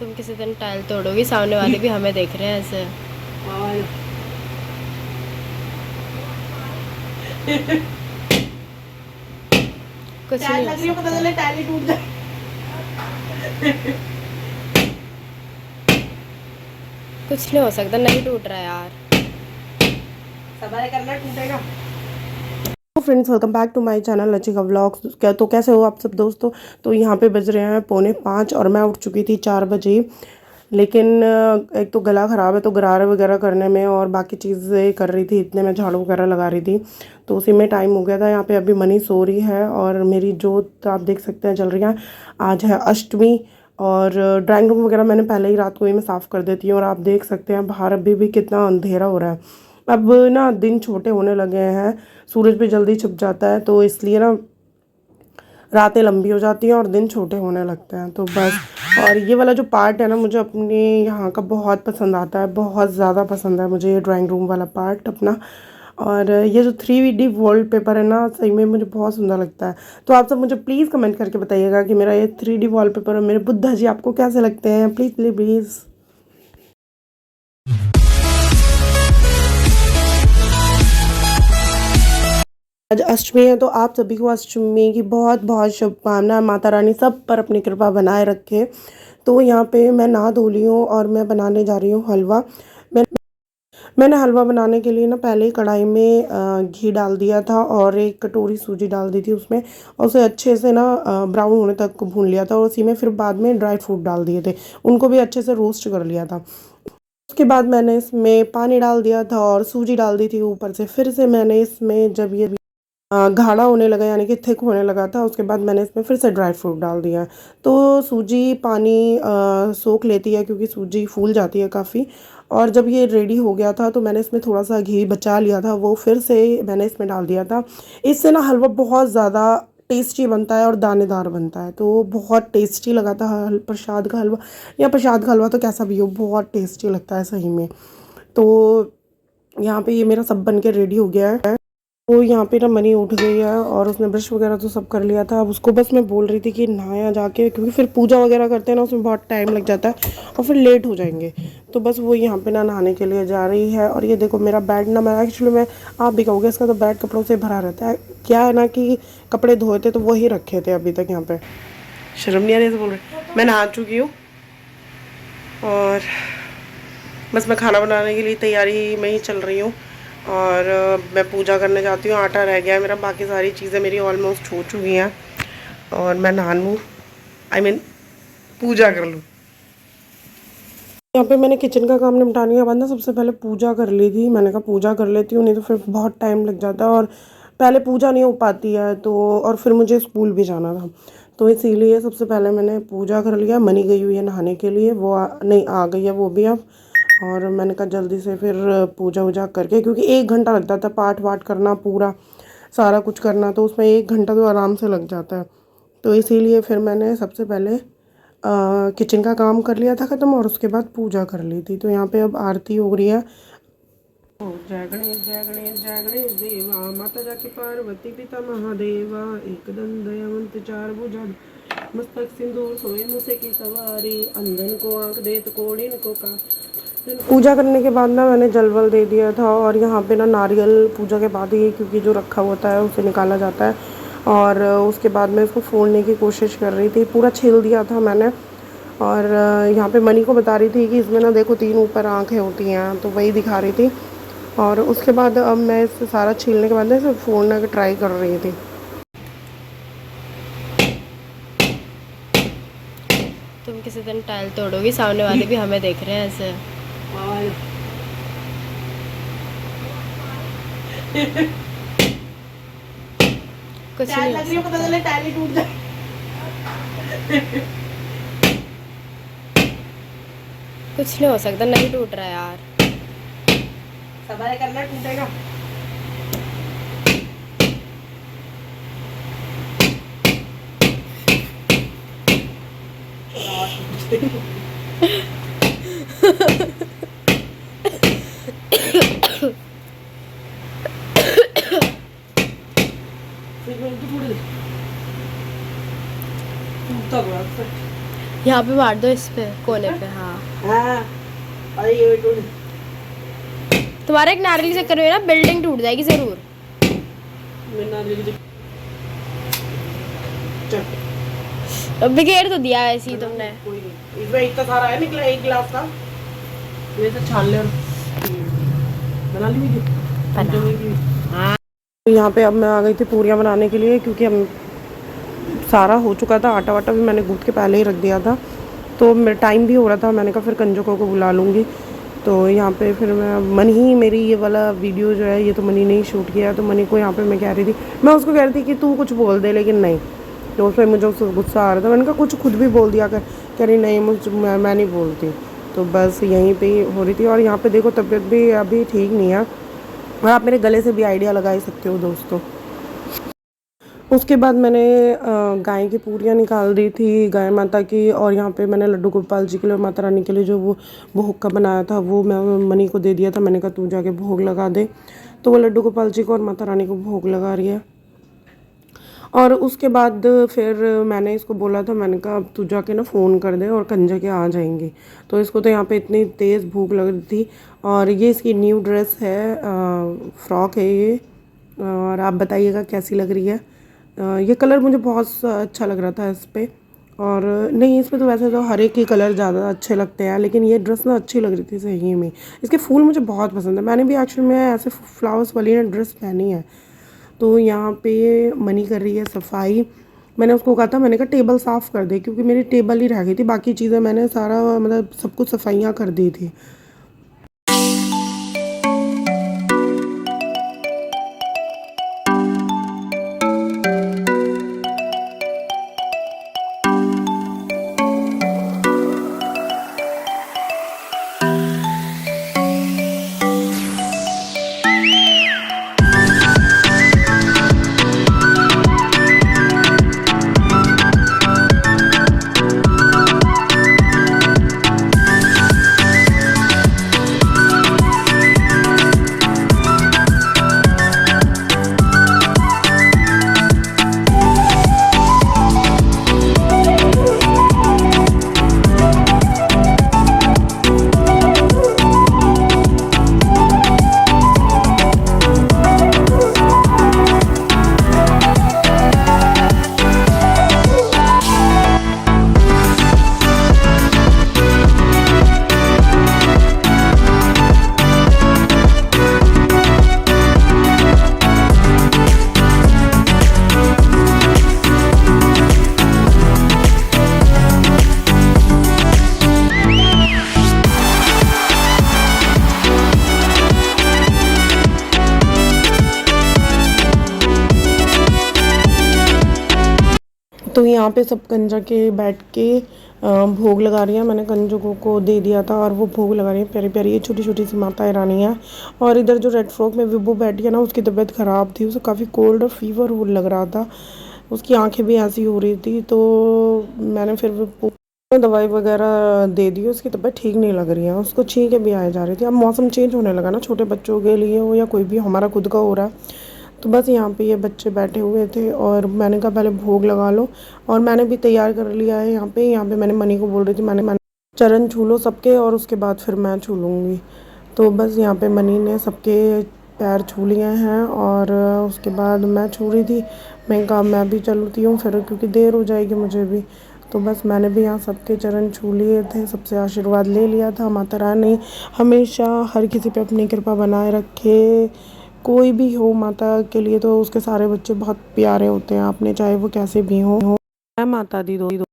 तुम किसी दिन टाइल तोड़ोगी, सामने वाले भी हमें देख रहे हैं ऐसे। और कुछ टाइल नहीं हो लग रही है, पता सकता। चले टाइल ही टूट जाए। कुछ नहीं हो सकता, नहीं टूट रहा यार। सब्र करना, टूटेगा। तो friends, welcome back to my channel Lachika vlogs. क्या तो कैसे हो आप सब दोस्तों। तो यहाँ पे बज रहे हैं 4:45 और मैं उठ चुकी थी 4 बजे। लेकिन एक तो गला ख़राब है, तो गरारे वगैरह करने में और बाकी चीज़ें कर रही थी, इतने में झाड़ू वगैरह लगा रही थी, तो उसी में टाइम हो गया था। यहाँ पे अभी मनी सो रही है और मेरी जोत आप देख सकते हैं जल रही है। आज है अष्टमी और ड्राइंग रूम वगैरह मैंने पहले ही रात को ही मैं साफ़ कर देती हूँ। और आप देख सकते हैं बाहर अभी भी कितना अंधेरा हो रहा है। अब ना दिन छोटे होने लगे हैं, सूरज भी जल्दी छिप जाता है, तो इसलिए ना रातें लंबी हो जाती हैं और दिन छोटे होने लगते हैं, तो बस। और ये वाला जो पार्ट है ना, मुझे अपने यहाँ का बहुत पसंद आता है, बहुत ज़्यादा पसंद है मुझे ये ड्राइंग रूम वाला पार्ट अपना। और ये जो 3D वॉलपेपर है ना, सही में मुझे बहुत सुंदर लगता है। तो आप सब मुझे प्लीज़ कमेंट करके बताइएगा कि मेरा ये 3D वॉलपेपर और मेरे बुद्धा जी आपको कैसे लगते हैं। Please please please. आज अष्टमी है, तो आप सभी को अष्टमी की बहुत बहुत शुभकामनाएं। माता रानी सब पर अपनी कृपा बनाए रखे। तो यहाँ पे मैं नहा धो ली हूँ और मैं बनाने जा रही हूँ हलवा। मैं मैंने हलवा बनाने के लिए ना पहले ही कढ़ाई में घी डाल दिया था और एक कटोरी सूजी डाल दी थी उसमें, और उसे अच्छे से ना ब्राउन होने तक भून लिया था। और उसी में फिर बाद में ड्राई फ्रूट डाल दिए थे, उनको भी अच्छे से रोस्ट कर लिया था। उसके बाद मैंने इसमें पानी डाल दिया था और सूजी डाल दी थी ऊपर से। फिर से मैंने इसमें जब ये गाढ़ा होने लगा, यानी कि थिक होने लगा था, उसके बाद मैंने इसमें फिर से ड्राई फ्रूट डाल दिया। तो सूजी पानी सोख लेती है क्योंकि सूजी फूल जाती है काफ़ी। और जब ये रेडी हो गया था तो मैंने इसमें थोड़ा सा घी बचा लिया था, वो फिर से मैंने इसमें डाल दिया था। इससे ना हलवा बहुत ज़्यादा टेस्टी बनता है और दानेदार बनता है, तो बहुत टेस्टी लगा था प्रसाद का हलवा, या प्रसाद का हलवा तो कैसा भी हो, बहुत टेस्टी लगता है सही में। तो यहाँ पे ये मेरा सब बन के रेडी हो गया है। तो यहाँ पे ना मनी उठ गई है और उसने ब्रश वगैरह तो सब कर लिया था। अब उसको बस मैं बोल रही थी कि नहाया जाके, क्योंकि फिर पूजा वगैरह करते हैं ना, उसमें बहुत टाइम लग जाता है और फिर लेट हो जाएंगे। तो बस वो यहाँ पे ना नहाने के लिए जा रही है। और ये देखो मेरा बेड ना, मैं एक्चुअली मैं आप भी कहोगे इसका तो बेड कपड़ों से भरा रहता है। क्या है ना कि कपड़े धोए थे तो वही रखे थे अभी तक यहाँ पे। शर्म नहीं आ रही ऐसे बोल रहे। मैं नहा चुकी हूँ और बस मैं खाना बनाने के लिए तैयारी में ही चल रही हूँ। और मैं पूजा करने जाती हूँ। आटा रह गया है मेरा, बाकी सारी चीज़ें मेरी ऑलमोस्ट हो चुकी हैं। और मैं नहा लूँ, आई मीन पूजा कर लूँ। यहाँ पे मैंने किचन का काम निपटाने के बाद ना सबसे पहले पूजा कर ली थी। मैंने कहा पूजा कर लेती हूँ, नहीं तो फिर बहुत टाइम लग जाता है और पहले पूजा नहीं हो पाती है, तो और फिर मुझे स्कूल भी जाना था, तो इसीलिए सबसे पहले मैंने पूजा कर लिया। मनी गई हुई है नहाने के लिए, वो नहीं आ गई है वो भी अब। और मैंने कहा जल्दी से फिर पूजा वूजा करके, क्योंकि 1 घंटा लगता था पाठ वाठ करना, पूरा सारा कुछ करना, तो उसमें 1 घंटा तो आराम से लग जाता है। तो इसीलिए फिर मैंने सबसे पहले किचन का काम कर लिया था ख़त्म और उसके बाद पूजा कर ली थी। तो यहाँ पे अब आरती हो रही है। ओ जय गणेश जय गणेश जय गणेश देवा, माता जाके पार्वती पिता महादेवा, एक दंत दयावंत चार भुजा, मस्तक सिंदूर सोए मुसे की सवारी, अंधन को आंख देत कोड़िन को का। पूजा करने के बाद ना मैंने जल वल दे दिया था। और यहाँ पे ना नारियल पूजा के बाद ही, क्योंकि जो रखा होता है उसे निकाला जाता है। और उसके बाद मैं इसको फोड़ने की कोशिश कर रही थी, पूरा छील दिया था मैंने। और यहाँ पे मनी को बता रही थी कि इसमें ना देखो 3 ऊपर आँखें होती हैं, तो वही दिखा रही थी। और उसके बाद अब मैं इसे सारा छीलने के बाद ना इसे फोड़ने की ट्राई कर रही थी। तुम किसी दिन टाइल तोड़ोगी, सामने वाले भी हमें देख रहे हैं ऐसे। और कुछ नहीं टाइल हो लग रही है, पता सकता। चले टाइल ही टूट जाए। कुछ नहीं हो सकता, नहीं टूट रहा यार। सब्र करना, टूटेगा। यहाँ पे मार दो, इस पे कोने पे। हाँ हाँ अरे ये टूट तुम्हारा एक नारियल के चक्कर में ना बिल्डिंग टूट जाएगी जरूर। अब बिखेर तो दिया ऐसे ही तुमने। कोई नहीं, इसमें इतना सारा है, निकला एक गिलास का, ये से छान ले और बना ली वीडियो। हाँ यहाँ पे अब मैं आ गई थी पूरियाँ बनाने के लिए, क्योंकि हम सारा हो चुका था, आटा वाटा भी मैंने गूँथ के पहले ही रख दिया था, तो मेरा टाइम भी हो रहा था। मैंने कहा फिर कंजकों को बुला लूँगी। तो यहाँ पे फिर मैं मनी ही मेरी ये वाला वीडियो जो है ये तो मनी ने ही शूट किया। तो मनी को यहाँ पे मैं कह रही थी, मैं उसको कह रही थी कि तू कुछ बोल दे, लेकिन नहीं, तो उस पर मुझे उसको गुस्सा आ रहा था। मैंने कहा कुछ खुद भी बोल दिया कर, कह रही नहीं मैं नहीं बोलती। तो बस यहीं पे ही हो रही थी। और यहाँ पे देखो तबीयत भी अभी ठीक नहीं है, और आप मेरे गले से भी आइडिया लगा ही सकते हो दोस्तों। उसके बाद मैंने गाय की पूरियाँ निकाल दी थी गाय माता की, और यहाँ पे मैंने लड्डू गोपाल जी के लिए और माता रानी के लिए जो वो भोग का बनाया था वो मैं मनी को दे दिया था। मैंने कहा तू जाके भोग लगा दे। तो वो लड्डू गोपाल जी को और माता रानी को भोग लगा रही है। और उसके बाद फिर मैंने इसको बोला था, मैंने कहा अब तू जाके ना फ़ोन कर दे और कंजा के आ जाएंगे। तो इसको तो यहाँ पे इतनी तेज़ भूख लग रही थी। और ये इसकी न्यू ड्रेस है, फ्रॉक है ये, और आप बताइएगा कैसी लग रही है। ये कलर मुझे बहुत अच्छा लग रहा था इस पर। और नहीं, इसमें तो वैसे तो हर एक ही कलर ज़्यादा अच्छे लगते हैं, लेकिन ये ड्रेस ना अच्छी लग रही थी सही में। इसके फूल मुझे बहुत पसंद है, मैंने भी एक्चुअली में ऐसे फ्लावर्स वाली ना ड्रेस पहनी है। तो यहाँ पे मनी कर रही है सफाई। मैंने उसको कहा था, मैंने कहा टेबल साफ़ कर दे, क्योंकि मेरी टेबल ही रह गई थी, बाकी चीज़ें मैंने सारा मतलब सब कुछ सफाइयाँ कर दी थी। तो यहाँ पे सब कंजा के बैठ के भोग लगा रही है। मैंने कंजकों को दे दिया था और वो भोग लगा रही है। प्यारी प्यारी ये छोटी छोटी सी माता रानी है। और इधर जो रेड फ्रॉक में विभू बैठी है ना, उसकी तबीयत ख़राब थी, उसे काफ़ी कोल्ड और फीवर हो लग रहा था, उसकी आंखें भी ऐसी हो रही थी। तो मैंने फिर विभू दवाई वगैरह दे दी, उसकी तबीयत ठीक नहीं लग रही है, उसको छींकें भी आए जा रही थी। अब मौसम चेंज होने लगा ना, छोटे बच्चों के लिए हो या कोई भी, हमारा खुद का हो रहा है। तो बस यहाँ पे ये बच्चे बैठे हुए थे और मैंने कहा पहले भोग लगा लो। और मैंने भी तैयार कर लिया है। यहाँ पे मैंने मनी को बोल रही थी, मैंने चरण छू लो सबके और उसके बाद फिर मैं छू लूँगी। तो बस यहाँ पे मनी ने सबके पैर छू लिए हैं और उसके बाद मैं छू रही थी। मैं कहा मैं भी चलती हूँ फिर, क्योंकि देर हो जाएगी मुझे भी। तो बस मैंने भी यहाँ सबके चरण छू लिए थे, सबसे आशीर्वाद ले लिया था। माता रानी हमेशा हर किसी पे अपनी कृपा बनाए रखे। कोई भी हो माता के लिए तो उसके सारे बच्चे बहुत प्यारे होते हैं, आपने चाहे वो कैसे भी हो। माता दी दो।